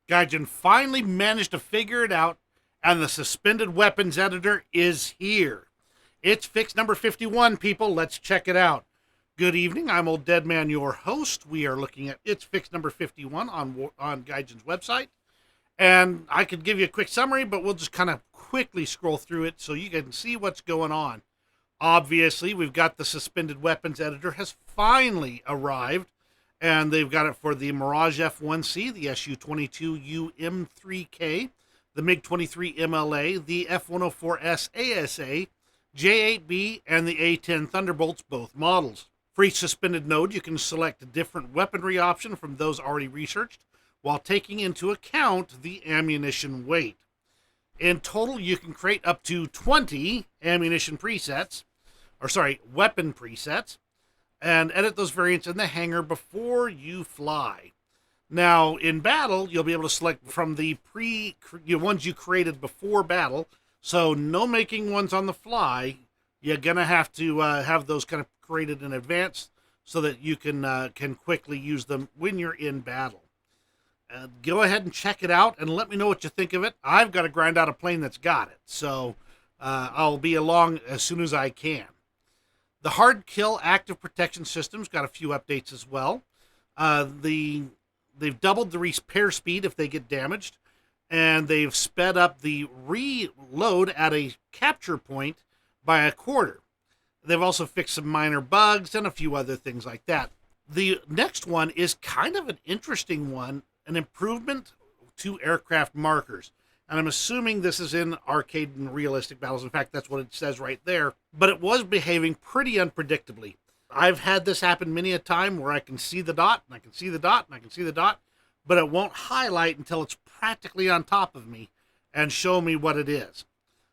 Gaijin finally managed to figure it out, and the suspended weapons editor is here. It's fix number 51, people. Let's check it out. Good evening. I'm Old Dead Man, your host. We are looking at It's Fix number 51 on Gaijin's website. And I could give you a quick summary, but we'll just kind of quickly scroll through it so you can see what's going on. Obviously, we've got the suspended weapons editor has finally arrived, and they've got it for the Mirage F1C, the SU-22U M3K, the MiG-23 MLA, the F-104S ASA, J-8B, and the A-10 Thunderbolts, both models. For each suspended node, you can select a different weaponry option from those already researched, while taking into account the ammunition weight. In total, you can create up to 20 ammunition presets, weapon presets, and edit those variants in the hangar before you fly. Now, in battle, you'll be able to select from the ones you created before battle, so no making ones on the fly. You're going to have to have those kind of created in advance so that you can quickly use them when you're in battle. Go ahead and check it out and let me know what you think of it. I've got to grind out a plane that's got it, so I'll be along as soon as I can. The hard kill active protection system's got a few updates as well. They've doubled the repair speed if they get damaged, and they've sped up the reload at a capture point by a quarter. They've also fixed some minor bugs and a few other things like that. The next one is kind of an interesting one, an improvement to aircraft markers. And I'm assuming this is in arcade and realistic battles. In fact, that's what it says right there. But it was behaving pretty unpredictably. I've had this happen many a time where I can see the dot, and I can see the dot, and I can see the dot, but it won't highlight until it's practically on top of me and show me what it is.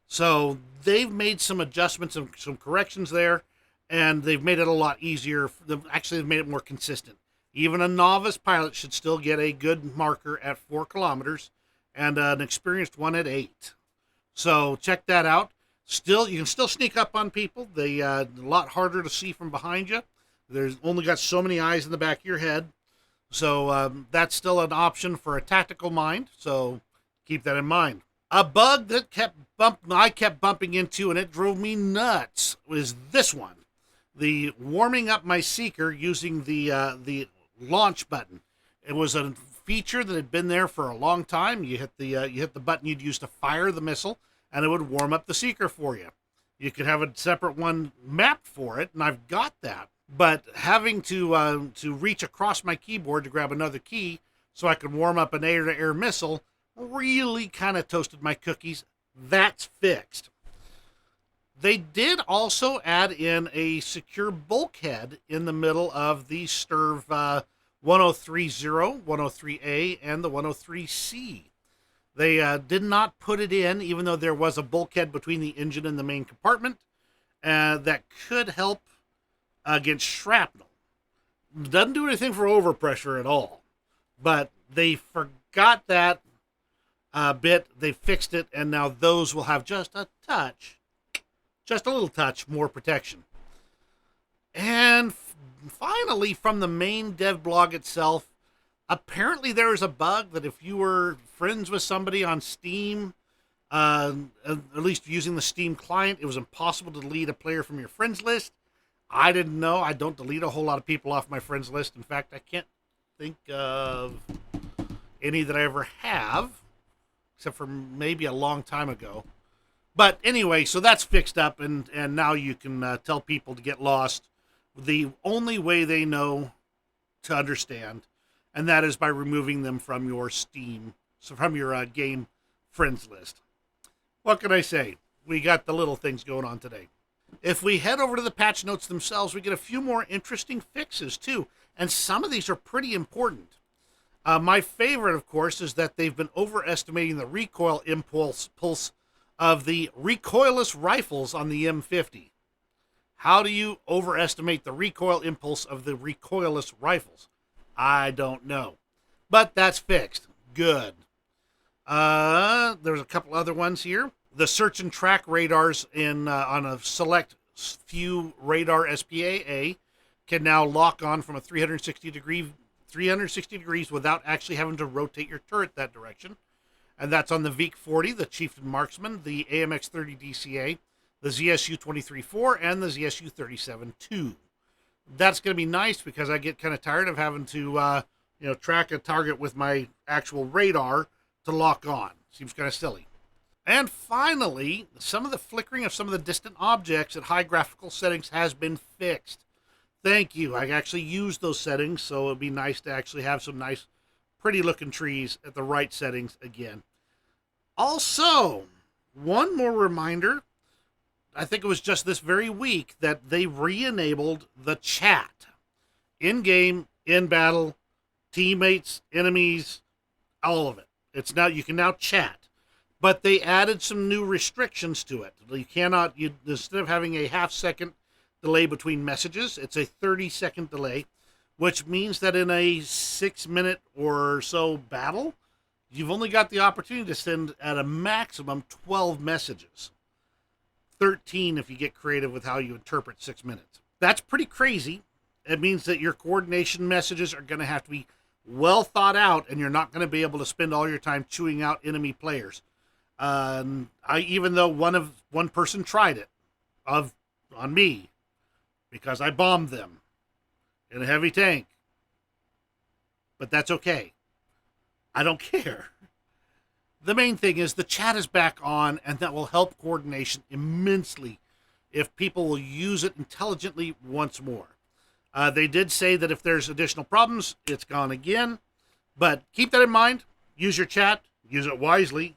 So they've made some adjustments and some corrections there, and they've made it a lot easier. Actually, they've made it more consistent. Even a novice pilot should still get a good marker at 4 kilometers and an experienced one at 8. So check that out. You can still sneak up on people. They a lot harder to see from behind you. There's only got so many eyes in the back of your head. So that's still an option for a tactical mind. So keep that in mind. A bug that I kept bumping into and it drove me nuts was this one. The warming up my seeker using the launch button. It was a feature that had been there for a long time. You hit the button you'd use to fire the missile, and it would warm up the seeker for you. You could have a separate one mapped for it, and I've got that. But having to reach across my keyboard to grab another key so I could warm up an air-to-air missile really kind of toasted my cookies. That's fixed. They did also add in a secure bulkhead in the middle of the STIRV 1030, 103A, and the 103C. They did not put it in, even though there was a bulkhead between the engine and the main compartment that could help against shrapnel. Doesn't do anything for overpressure at all, but they forgot that bit. They fixed it, and now those will have just a little touch more protection. And finally, from the main dev blog itself, apparently there is a bug that if you were friends with somebody on Steam, at least using the Steam client, it was impossible to delete a player from your friends list. I didn't know. I don't delete a whole lot of people off my friends list. In fact, I can't think of any that I ever have, except for maybe a long time ago. But anyway, so that's fixed up, and now you can tell people to get lost the only way they know to understand, and that is by removing them from your game friends list. What can I say? We got the little things going on today. If we head over to the patch notes themselves, we get a few more interesting fixes too, and some of these are pretty important. My favorite, of course, is that they've been overestimating the recoil pulse of the recoilless rifles on the M50. How do you overestimate the recoil impulse of the recoilless rifles? I don't know. But that's fixed. Good. There's a couple other ones here. The search and track radars on a select few radar SPAA can now lock on from a 360 degree 360 degrees without actually having to rotate your turret that direction. And that's on the VEEK 40, the Chieftain Marksman, the AMX 30 DCA, the ZSU 23-4, and the ZSU 37-2. That's going to be nice because I get kind of tired of having to track a target with my actual radar to lock on. Seems kind of silly. And finally, some of the flickering of some of the distant objects at high graphical settings has been fixed. Thank you. I actually used those settings, so it'd be nice to actually have some nice, pretty looking trees at the right settings again. Also, one more reminder, I think it was just this very week that they re-enabled the chat. In-game, in-battle, teammates, enemies, all of it. It's now, you can now chat. But they added some new restrictions to it. You cannot, instead of having a half-second delay between messages, it's a 30-second delay, which means that in a 6-minute or so battle, you've only got the opportunity to send at a maximum 12 messages. 13 if you get creative with how you interpret 6 minutes. That's pretty crazy. It means that your coordination messages are going to have to be well thought out, and you're not going to be able to spend all your time chewing out enemy players. Even though one person tried it on me because I bombed them in a heavy tank. But that's okay. I don't care. The main thing is the chat is back on, and that will help coordination immensely if people will use it intelligently once more. They did say that if there's additional problems, it's gone again. But keep that in mind. Use your chat. Use it wisely.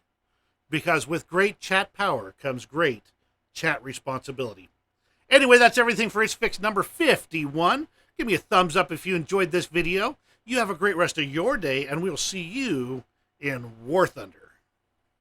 Because with great chat power comes great chat responsibility. Anyway, that's everything for It's Fixed number 51. Give me a thumbs up if you enjoyed this video. You have a great rest of your day, and we'll see you in War Thunder.